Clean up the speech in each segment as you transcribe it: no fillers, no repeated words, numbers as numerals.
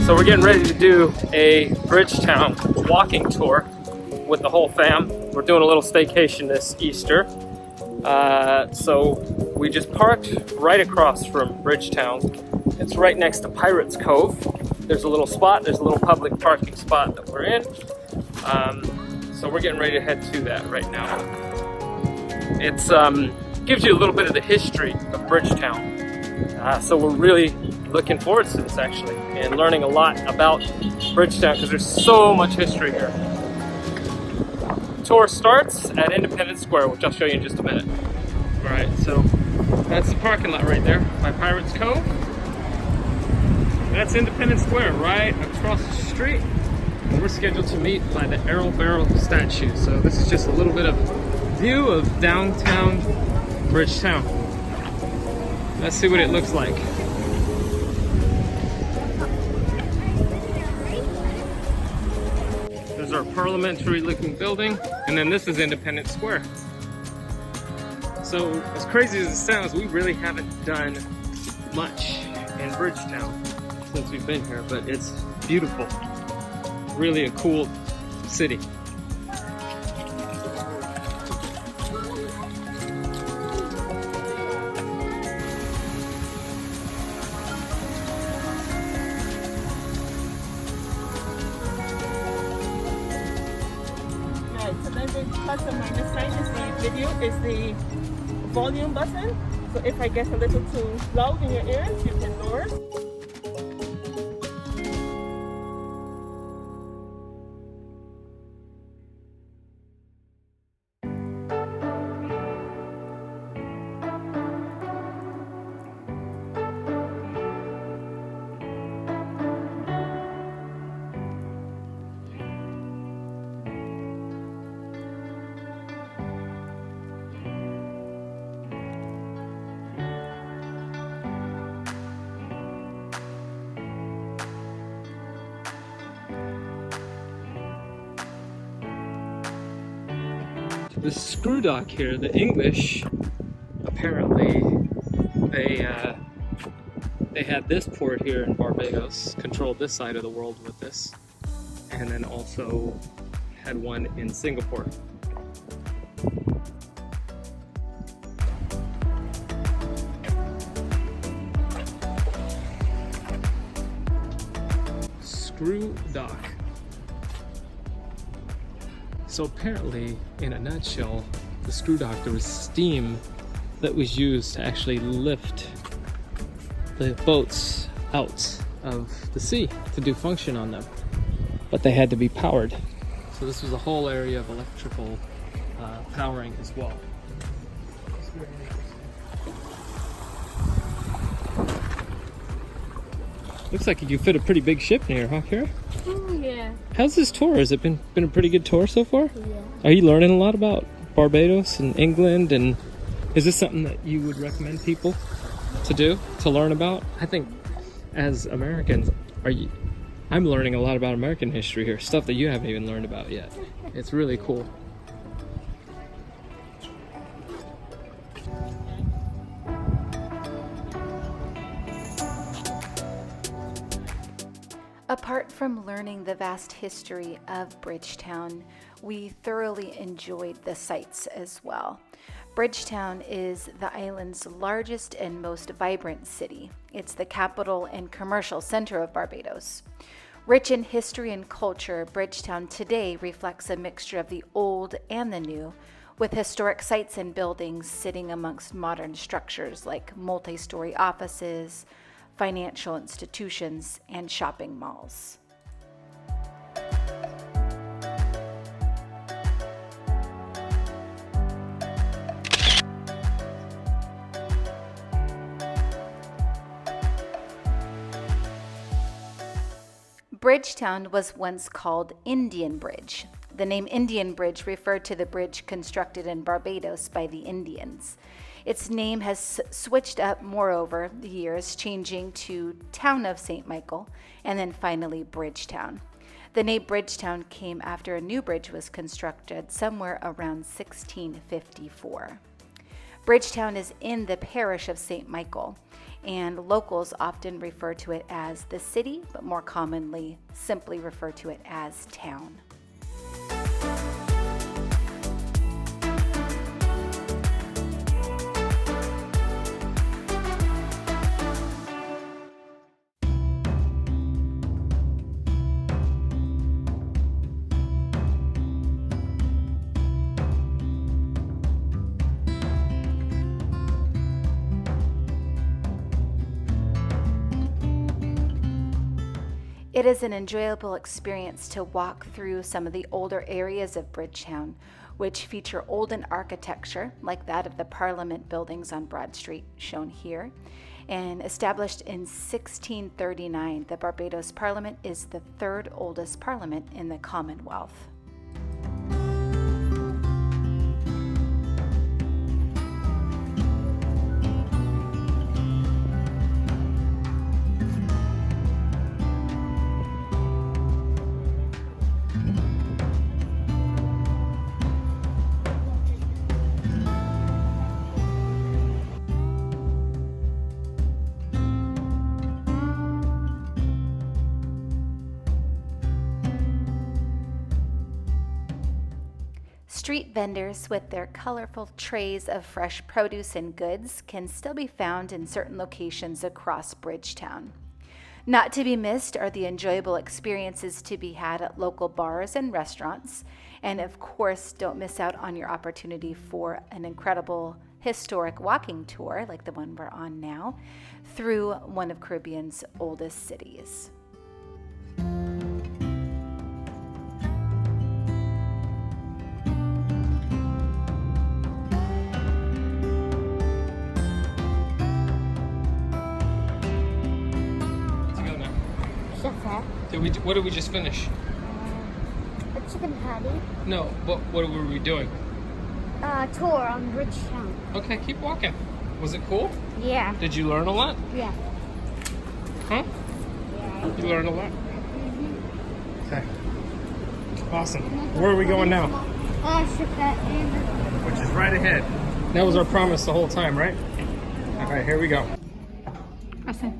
So we're getting ready to do a Bridgetown walking tour with the whole fam. We're doing a little staycation this Easter. So we just parked right across from Bridgetown. It's right next to Pirates Cove. There's a little spot, there's a little public parking spot that we're in. So we're getting ready to head to that right now. It's gives you a little bit of the history of Bridgetown. So we're really looking forward to this actually, and learning a lot about Bridgetown because there's so much history here. The tour starts at Independence Square, which I'll show you in just a minute. Alright, so that's the parking lot right there by Pirates Cove. That's Independence Square right across the street. And we're scheduled to meet by the Arrow Barrel statue. So this is just a little bit of view of downtown Bridgetown. Let's see what it looks like. There's our parliamentary looking building, and then this is Independence Square. So as crazy as it sounds, we really haven't done much in Bridgetown since we've been here, but it's beautiful. Really a cool city. So then the plus or minus sign is the video, is the volume button. So if I get a little too loud in your ears, you can lower it. The screw dock here, the English, apparently they had this port here in Barbados, controlled this side of the world with this, and then also had one in Singapore. Screw dock. So apparently, in a nutshell, the screw dock, there was steam that was used to actually lift the boats out of the sea to do function on them. But they had to be powered. So this was a whole area of electrical powering as well. Looks like you fit a pretty big ship in here, huh, Kara? Yeah. How's this tour? Has it been a pretty good tour so far? Yeah. Are you learning a lot about Barbados and England, and is this something that you would recommend people to do, to learn about? I think as Americans, I'm learning a lot about American history here, stuff that you haven't even learned about yet. It's really cool. Apart from learning the vast history of Bridgetown, we thoroughly enjoyed the sights as well. Bridgetown is the island's largest and most vibrant city. It's the capital and commercial center of Barbados. Rich in history and culture, Bridgetown today reflects a mixture of the old and the new, with historic sites and buildings sitting amongst modern structures like multi-story offices, financial institutions, and shopping malls. Bridgetown was once called Indian Bridge. The name Indian Bridge referred to the bridge constructed in Barbados by the Indians. Its name has switched up more over the years, changing to Town of St. Michael and then finally Bridgetown. The name Bridgetown came after a new bridge was constructed somewhere around 1654. Bridgetown is in the parish of St. Michael, and locals often refer to it as the city, but more commonly simply refer to it as town. It is an enjoyable experience to walk through some of the older areas of Bridgetown, which feature olden architecture like that of the Parliament buildings on Broad Street, shown here. And established in 1639, the Barbados Parliament is the third oldest parliament in the Commonwealth. Street vendors with their colorful trays of fresh produce and goods can still be found in certain locations across Bridgetown. Not to be missed are the enjoyable experiences to be had at local bars and restaurants. And of course, don't miss out on your opportunity for an incredible historic walking tour, like the one we're on now, through one of Caribbean's oldest cities. What did we just finish? A chicken patty. No, but what were we doing? Tour on Bridgetown. Okay, keep walking. Was it cool? Yeah. Did you learn a lot? Yeah. Huh? Yeah. You learned a lot? Okay. Awesome. Where are we going now? C.H.A.T. Which is right ahead. That was our promise the whole time, right? All right, here we go. Preston,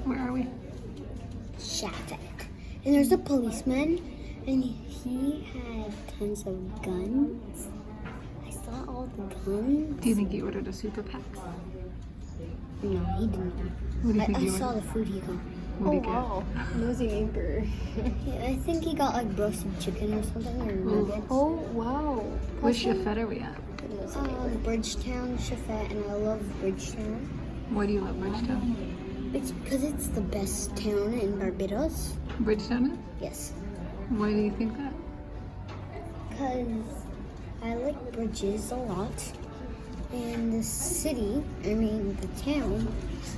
where are we? C.H.A.T. And there's a policeman, and he had tons of guns. I saw all the guns. Do you think he ordered a super pack? No, he didn't. What do you think I he saw ordered? the food he got. What did he get? Nosy anchor. I think he got like roasted chicken or something, or nuggets. Oh, wow. Which Chefette are we at? Bridgetown, C.H.A.T. and I love Bridgetown. Why do you love Bridgetown? It's because it's the best town in Barbados. Bridgetown is? Yes. Why do you think that? Because I like bridges a lot. And the city, the town,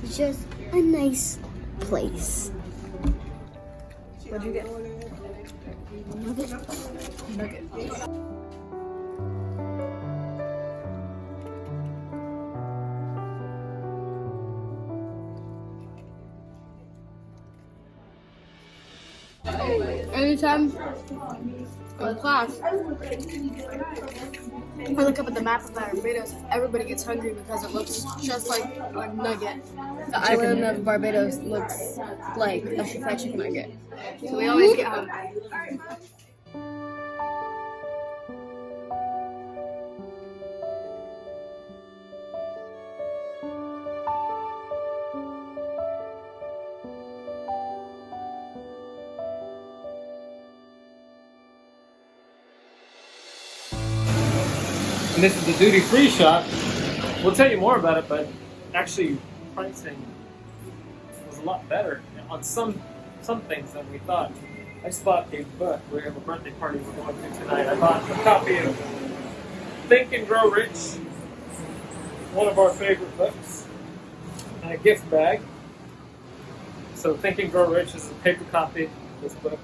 is just a nice place. What'd you get? Nugget. Anytime in class, I look up at the map of Barbados. Everybody gets hungry because it looks just like a nugget. The island of Barbados looks like a C.H.A.T. chicken nugget. So we always get hungry. And this is the duty-free shop. We'll tell you more about it, but actually pricing was a lot better on some things than we thought. I just bought a book. We have a birthday party we're going to tonight. I bought a copy of Think and Grow Rich, one of our favorite books, and a gift bag. So Think and Grow Rich is a paper copy. this book,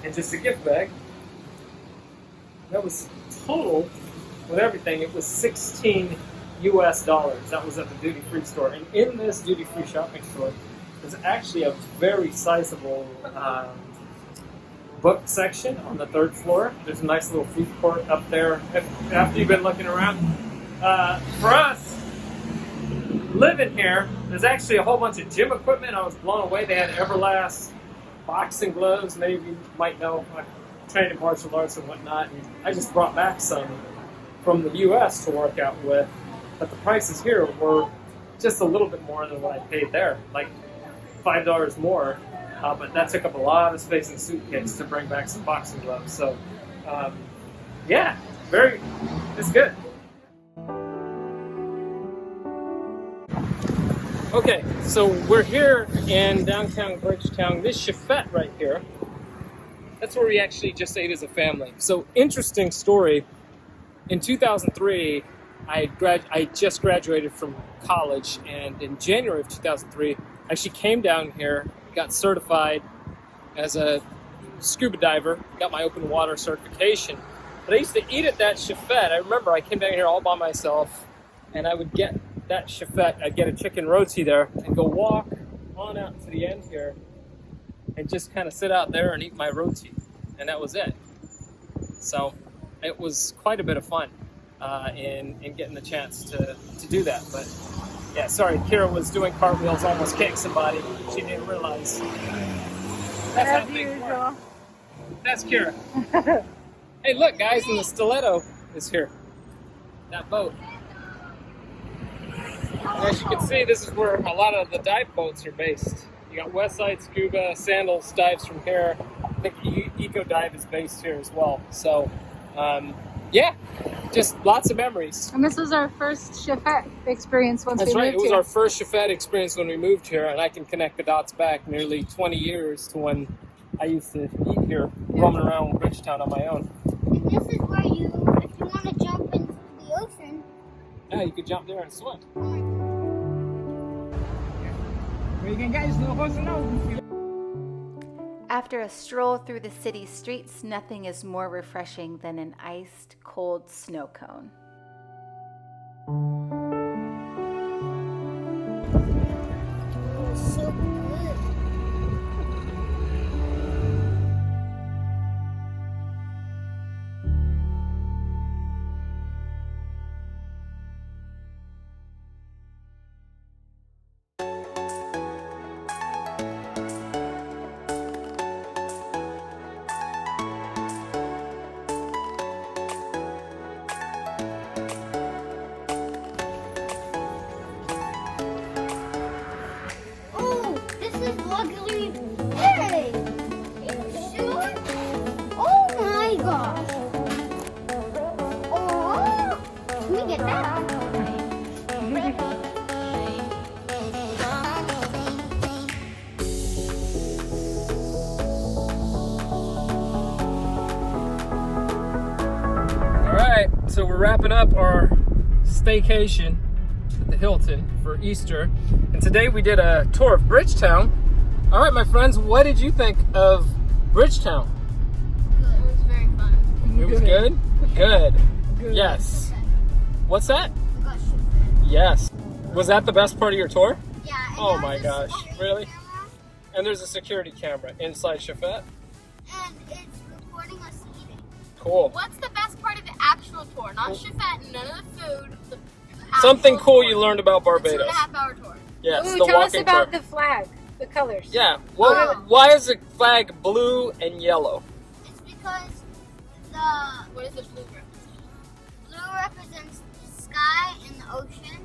and just a gift bag. That was total, with everything, it was $16 US. That was at the duty-free store. And in this duty-free shopping store, there's actually a very sizable book section on the 3rd floor. There's a nice little food court up there after you've been looking around. For us, living here, there's actually a whole bunch of gym equipment. I was blown away. They had Everlast boxing gloves. Maybe you might know I trained in martial arts and whatnot. And I just brought back some from the US to work out with. But the prices here were just a little bit more than what I paid there, like $5 more. But that took up a lot of space in the suitcase to bring back some boxing gloves. So, yeah, it's good. Okay, so we're here in downtown Bridgetown. This Ch.A.T right here, that's where we actually just ate as a family. So, interesting story. In 2003, I just graduated from college, and in January of 2003, I actually came down here, got certified as a scuba diver, got my open water certification. But I used to eat at that Ch.A.T. I remember I came down here all by myself, and I would get that Ch.A.T. I'd get a chicken roti there and go walk on out to the end here and just kind of sit out there and eat my roti. And that was it. So it was quite a bit of fun in getting the chance to do that. But yeah, sorry, Kira was doing cartwheels, almost kicked somebody. She didn't realize. That's how things work. That's Kira. Hey, look, guys, and the stiletto is here. That boat. And as you can see, this is where a lot of the dive boats are based. You got Westside Scuba, Sandals dives from here. I think Eco Dive is based here as well. So, yeah, just lots of memories. And this was our first Ch.A.T. experience once That's we right. moved It was here. our first Ch.A.T. experience when we moved here, and I can connect the dots back nearly 20 years to when I used to eat here, roaming around Bridgetown on my own. And this is where if you want to jump into the ocean. Yeah, you could jump there and swim. After a stroll through the city streets, nothing is more refreshing than an iced cold snow cone. It was so good. Luckily, hey! You sure? Oh my gosh! Oh! Can we get that? Alright, so we're wrapping up our staycation at the Hilton for Easter. And today we did a tour of Bridgetown. All right, my friends, what did you think of Bridgetown? Good. It was very fun. It was good? Good. Yes. What's that? We got Ch.A.T. Yes. Was that the best part of your tour? Yeah. And Oh there my was a gosh, security really? camera, And there's a security camera inside Ch.A.T. and it's recording us eating. Cool. What's the best part of the actual tour? Not Ch.A.T, none of the food. The Something actual cool tour. you learned about The Barbados. 2.5-hour tour. Yes, Ooh, the tell us walking about tour. the flag, the colors. Yeah. Why is the flag blue and yellow? It's because What is the blue represent? blue represents the sky and the ocean.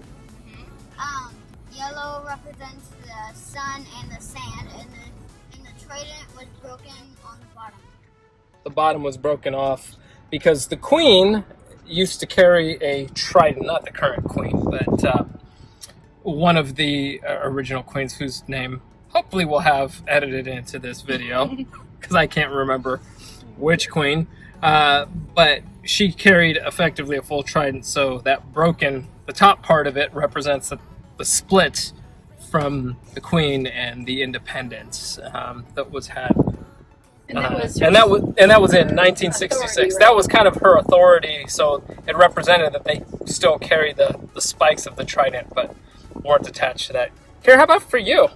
Yellow represents the sun and the sand, and the trident was broken on the bottom. The bottom was broken off because the queen used to carry a trident, not the current queen, but one of the original queens whose name hopefully we'll have edited into this video because I can't remember which queen, but she carried effectively a full trident, so that the top part of it represents the split from the queen and the independence that was had And that was and that was in 1966. Authority, right? That was kind of her authority, so it represented that they still carry the spikes of the trident, but weren't attached to that. Kara, how about for you?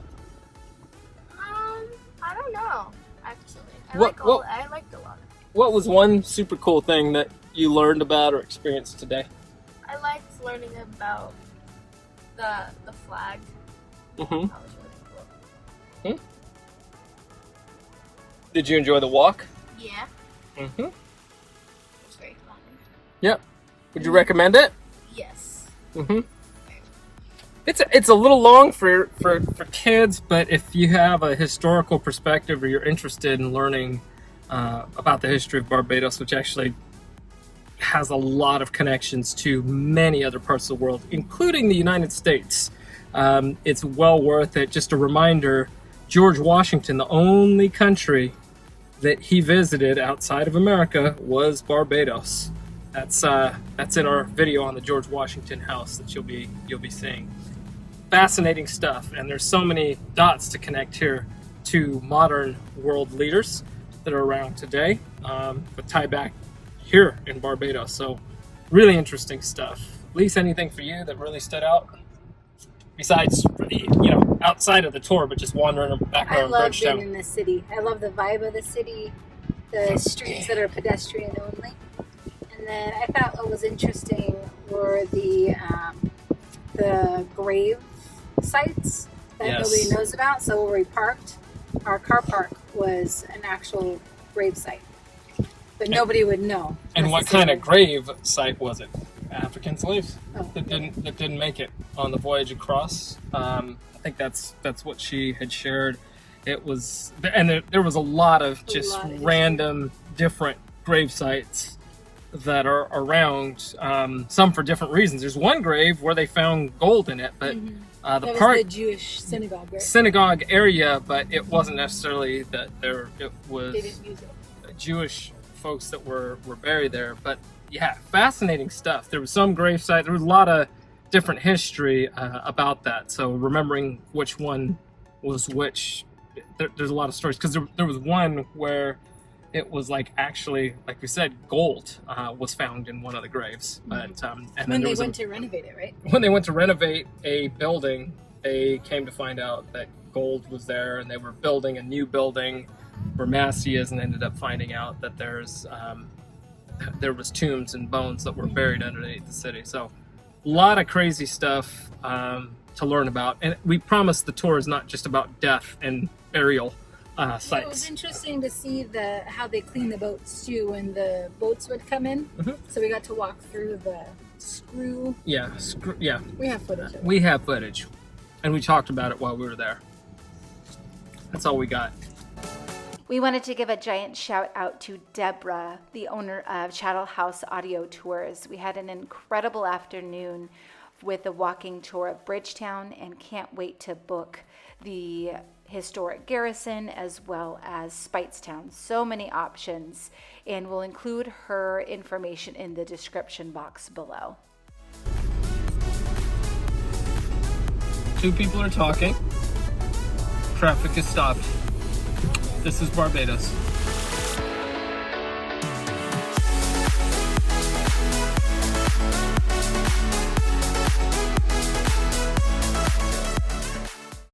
I don't know, actually. I liked a lot. What was one super cool thing that you learned about or experienced today? I liked learning about the flag. Mm-hmm. That was really cool. Did you enjoy the walk? Yeah, Mm-hmm. it was very fun. Yep. Would you recommend it? Yes. Mm-hmm. It's a little long for kids, but if you have a historical perspective or you're interested in learning about the history of Barbados, which actually has a lot of connections to many other parts of the world, including the United States, it's well worth it. Just a reminder, George Washington, the only country that he visited outside of America was Barbados. That's in our video on the George Washington house that you'll be seeing. Fascinating stuff, and there's so many dots to connect here to modern world leaders that are around today, but tie back here in Barbados. So really interesting stuff. Lisa, anything for you that really stood out besides, outside of the tour, but just wandering back I around love Bridgetown? being in the city. I love the vibe of the city, the streets that are pedestrian only. And then I thought what was interesting were the grave sites that Yes. nobody knows about. So where we parked, our car park was an actual grave site, but nobody would know. And what kind of grave site was it? African slaves Oh, that didn't make it on the voyage across. I think that's what she had shared. It was, and there was a lot of just lot of history. random different grave sites that are around. Some for different reasons. There's one grave where they found gold in it, but that the was part the Jewish synagogue, right? synagogue area, but it wasn't necessarily that there. It was They didn't use it. Jewish folks that were buried there. But yeah, fascinating stuff. There was some gravesite. There was a lot of different history about that. So remembering which one was which, there's a lot of stories. Because there was one where it was actually, like we said, gold was found in one of the graves. But and then When there they was went to renovate it, right? when they went to renovate a building, they came to find out that gold was there, and they were building a new building where Massey is, and ended up finding out that there was tombs and bones that were buried underneath the city. So a lot of crazy stuff to learn about. And we promise the tour is not just about death and burial sites. It was interesting to see how they clean the boats too when the boats would come in. So we got to walk through the screw. Yeah. We have footage of it. We have footage, and we talked about it while we were there. That's all we got. We wanted to give a giant shout out to Deborah, the owner of Chattel House Audio Tours. We had an incredible afternoon with a walking tour of Bridgetown, and can't wait to book the Historic Garrison as well as Speightstown. So many options, and we'll include her information in the description box below. Two people are talking. Traffic is stopped. This is Barbados.